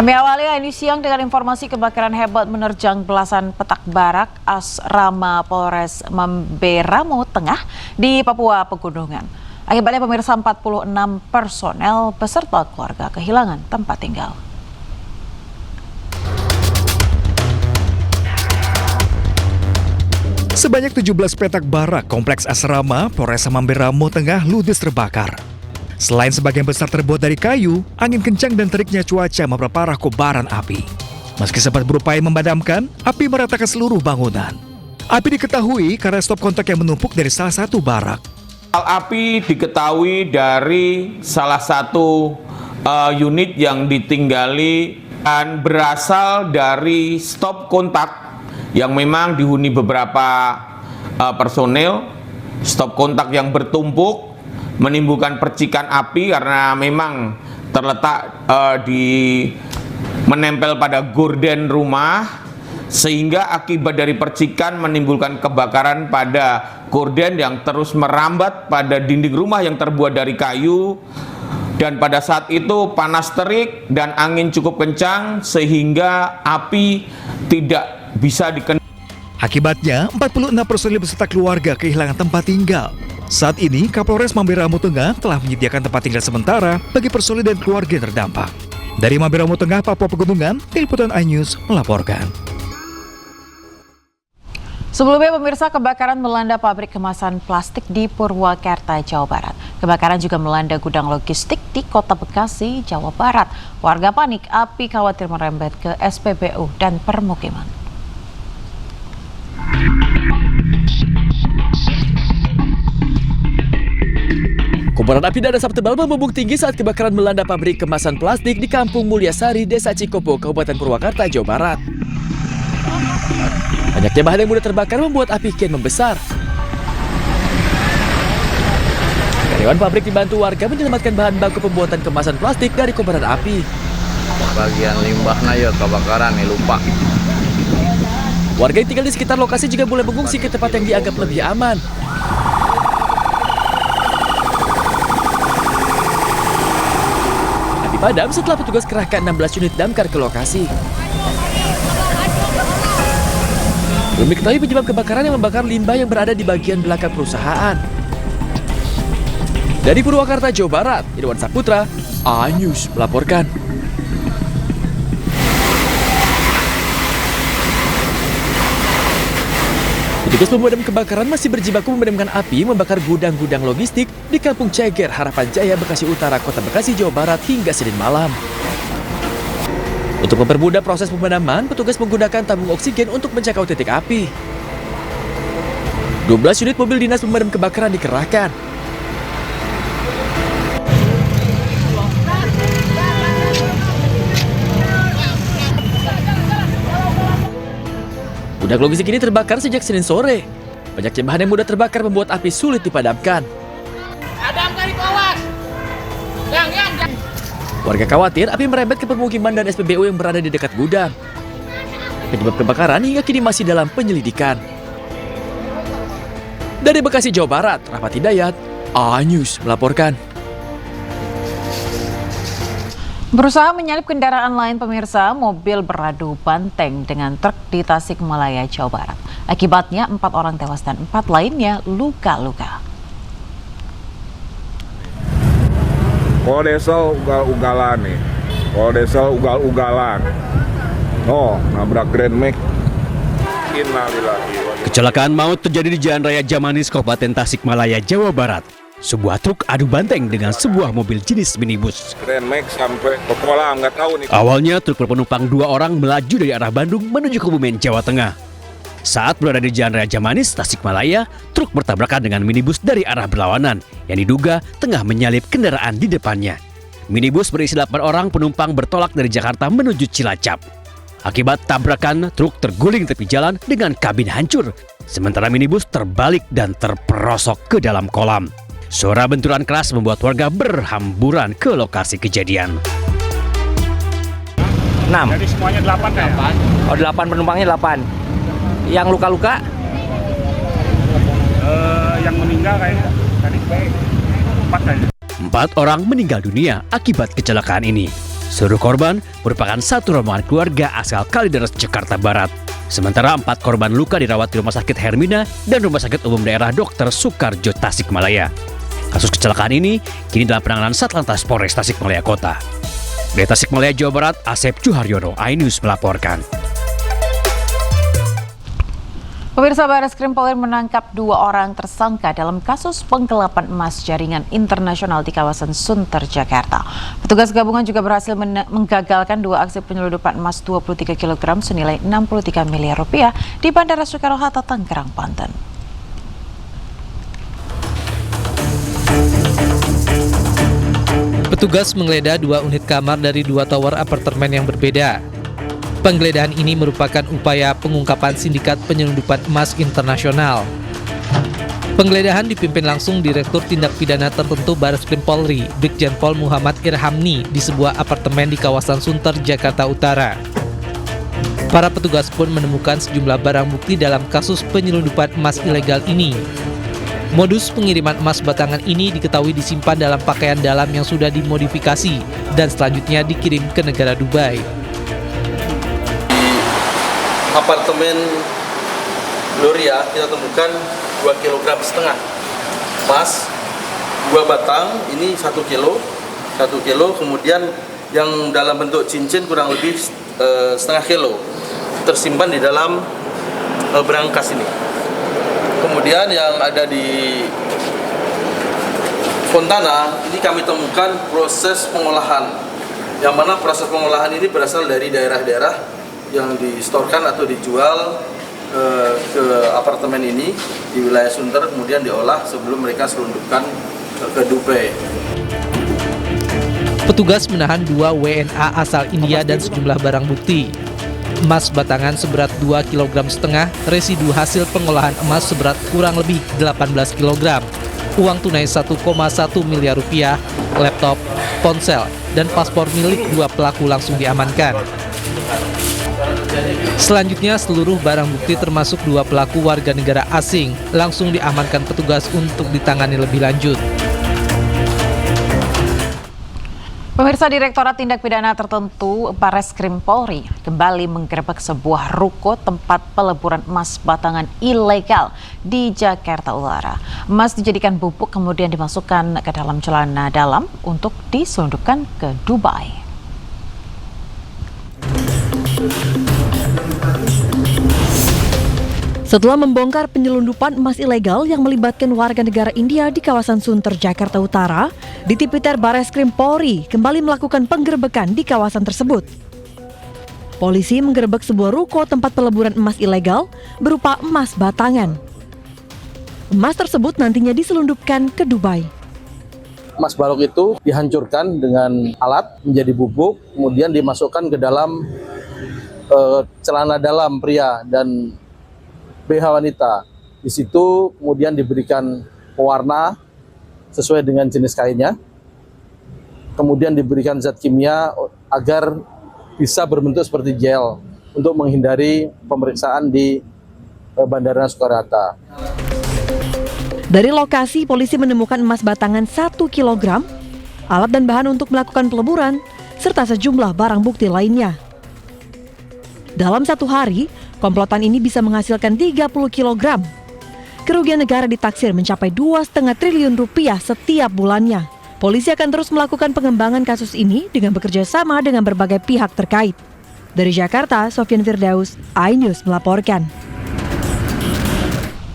Kami awali ini siang dengan informasi kebakaran hebat menerjang belasan petak barak asrama Polres Mamberamo Tengah di Papua Pegunungan. Akibatnya pemirsa 46 personel beserta keluarga kehilangan tempat tinggal. Sebanyak 17 petak barak kompleks asrama Polres Mamberamo Tengah ludes terbakar. Selain sebagian besar terbuat dari kayu, angin kencang dan teriknya cuaca memperparah kobaran api. Meski sempat berupaya memadamkan, api meratakan seluruh bangunan. Api diketahui karena stop kontak yang menumpuk dari salah satu barak. Api diketahui dari salah satu unit yang ditinggali dan berasal dari stop kontak yang memang dihuni beberapa personel. Stop kontak yang bertumpuk menimbulkan percikan api karena memang terletak menempel pada gorden rumah, sehingga akibat dari percikan menimbulkan kebakaran pada gorden yang terus merambat pada dinding rumah yang terbuat dari kayu. Dan pada saat itu panas terik dan angin cukup kencang sehingga api tidak bisa dikendalikan. Akibatnya, 46 personil beserta keluarga kehilangan tempat tinggal. Saat ini, Kapolres Mamberamo Tengah telah menyediakan tempat tinggal sementara bagi personil dan keluarga yang terdampak. Dari Mamberamo Tengah, Papua Pegunungan, Tim Liputan iNews melaporkan. Sebelumnya pemirsa, kebakaran melanda pabrik kemasan plastik di Purwakarta, Jawa Barat. Kebakaran juga melanda gudang logistik di Kota Bekasi, Jawa Barat. Warga panik, api khawatir merembet ke SPBU dan permukiman. Kobaran api dan asap tebal membumbung tinggi saat kebakaran melanda pabrik kemasan plastik di Kampung Mulyasari, Desa Cikopo, Kabupaten Purwakarta, Jawa Barat. Banyaknya bahan yang mudah terbakar membuat api kian membesar. Karyawan pabrik dibantu warga menyelamatkan bahan baku pembuatan kemasan plastik dari kobaran api. Bagian limbahnya ya kebakaran nih, lupa. Warga yang tinggal di sekitar lokasi juga mulai mengungsi ke tempat yang dianggap lebih aman. Padam setelah petugas kerahkan 16 unit damkar ke lokasi. Belum diketahui penyebab kebakaran yang membakar limbah yang berada di bagian belakang perusahaan. Dari Purwakarta, Jawa Barat, Irwan Saputra, iNews melaporkan. Petugas pemadam kebakaran masih berjibaku memadamkan api membakar gudang-gudang logistik di Kampung Ceger, Harapan Jaya, Bekasi Utara, Kota Bekasi, Jawa Barat hingga Senin malam. Untuk mempermudah proses pemadaman, petugas menggunakan tabung oksigen untuk menjangkau titik api. 12 unit mobil dinas pemadam kebakaran dikerahkan. Gudang logistik ini terbakar sejak Senin sore. Banyaknya bahan yang mudah terbakar membuat api sulit dipadamkan. Warga khawatir api merembet ke permukiman dan SPBU yang berada di dekat gudang. Penyebab kebakaran hingga kini masih dalam penyelidikan. Dari Bekasi, Jawa Barat, Rahmat Hidayat, iNews melaporkan. Berusaha menyalip kendaraan lain pemirsa, mobil beradu banteng dengan truk di Tasikmalaya, Jawa Barat. Akibatnya 4 orang tewas dan 4 lainnya luka-luka. Kalau desa ugal-ugalan nih, kalau desa ugal-ugalan. Oh, nabrak Grand Max. Kecelakaan maut terjadi di Jalan Raya Jamanis, Kabupaten Tasikmalaya, Jawa Barat. Sebuah truk adu banteng dengan sebuah mobil jenis minibus. Grand Max sampai ke kolam, nggak tahu nih. Awalnya truk berpenumpang 2 orang melaju dari arah Bandung menuju Kebumen, Jawa Tengah. Saat berada di Jalan Raya Jamanis, Tasikmalaya, truk bertabrakan dengan minibus dari arah berlawanan yang diduga tengah menyalip kendaraan di depannya. Minibus berisi 8 orang penumpang bertolak dari Jakarta menuju Cilacap. Akibat tabrakan, truk terguling tepi jalan dengan kabin hancur, sementara minibus terbalik dan terperosok ke dalam kolam. Suara benturan keras membuat warga berhamburan ke lokasi kejadian. 6. Jadi semuanya 8 ya? 8. Oh, 8 penumpangnya 8. Yang luka-luka? Yang meninggal kayaknya tadi 4 kayaknya. 4 orang meninggal dunia akibat kecelakaan ini. Seluruh korban merupakan satu rombongan keluarga asal Kalideres, Jakarta Barat. Sementara 4 korban luka dirawat di Rumah Sakit Hermina dan Rumah Sakit Umum Daerah Dr. Soekarjo, Tasikmalaya. Kasus kecelakaan ini kini dalam penanganan Satlantas Polres Tasikmalaya Kota. Dari Tasikmalaya, Jawa Barat, Asep Juharyono, iNews melaporkan. Pemirsa, Barreskrim Polri menangkap 2 orang tersangka dalam kasus penggelapan emas jaringan internasional di kawasan Sunter, Jakarta. Petugas gabungan juga berhasil menggagalkan 2 aksi penyeludupan emas 23 kg senilai 63 miliar rupiah di Bandara Soekarno-Hatta, Tangerang, Banten. Petugas menggeledah 2 unit kamar dari 2 tower apartemen yang berbeda. Penggeledahan ini merupakan upaya pengungkapan sindikat penyelundupan emas internasional. Penggeledahan dipimpin langsung Direktur Tindak Pidana Tertentu Barreskrim Polri, Brigjen Pol Muhammad Irhamni di sebuah apartemen di kawasan Sunter, Jakarta Utara. Para petugas pun menemukan sejumlah barang bukti dalam kasus penyelundupan emas ilegal ini. Modus pengiriman emas batangan ini diketahui disimpan dalam pakaian dalam yang sudah dimodifikasi dan selanjutnya dikirim ke negara Dubai. Apartemen Gloria kita temukan 2,5 kg emas, 2 batang, ini 1 kilo, kemudian yang dalam bentuk cincin kurang lebih setengah kilo tersimpan di dalam berangkas ini. Kemudian yang ada di Fontana ini kami temukan proses pengolahan, yang mana proses pengolahan ini berasal dari daerah-daerah yang distorkan atau dijual ke apartemen ini di wilayah Sunter, kemudian diolah sebelum mereka selundupkan ke Dubai. Petugas menahan 2 WNA asal India dan sejumlah barang bukti. Emas batangan seberat 2,5 kg, residu hasil pengolahan emas seberat kurang lebih 18 kg, uang tunai 1,1 miliar rupiah, laptop, ponsel, dan paspor milik 2 pelaku langsung diamankan. Selanjutnya, seluruh barang bukti termasuk 2 pelaku warga negara asing langsung diamankan petugas untuk ditangani lebih lanjut. Pemirsa, Direktorat Tindak Pidana Tertentu Barreskrim Polri kembali menggerebek sebuah ruko tempat peleburan emas batangan ilegal di Jakarta Utara. Emas dijadikan bubuk kemudian dimasukkan ke dalam celana dalam untuk diselundupkan ke Dubai. Setelah membongkar penyelundupan emas ilegal yang melibatkan warga negara India di kawasan Sunter, Jakarta Utara, di Tipiter Barreskrim Polri kembali melakukan penggerebekan di kawasan tersebut. Polisi menggerebek sebuah ruko tempat peleburan emas ilegal berupa emas batangan. Emas tersebut nantinya diselundupkan ke Dubai. Emas balok itu dihancurkan dengan alat menjadi bubuk, kemudian dimasukkan ke dalam celana dalam pria dan BH wanita. Di situ kemudian diberikan pewarna sesuai dengan jenis kainnya. Kemudian diberikan zat kimia agar bisa berbentuk seperti gel untuk menghindari pemeriksaan di Bandara Soekarno-Hatta. Dari lokasi, polisi menemukan emas batangan 1 kg, alat dan bahan untuk melakukan peleburan, serta sejumlah barang bukti lainnya. Dalam 1 hari, komplotan ini bisa menghasilkan 30 kg. Kerugian negara ditaksir mencapai 2,5 triliun rupiah setiap bulannya. Polisi akan terus melakukan pengembangan kasus ini dengan bekerja sama dengan berbagai pihak terkait. Dari Jakarta, Sofyan Firdaus, iNews melaporkan.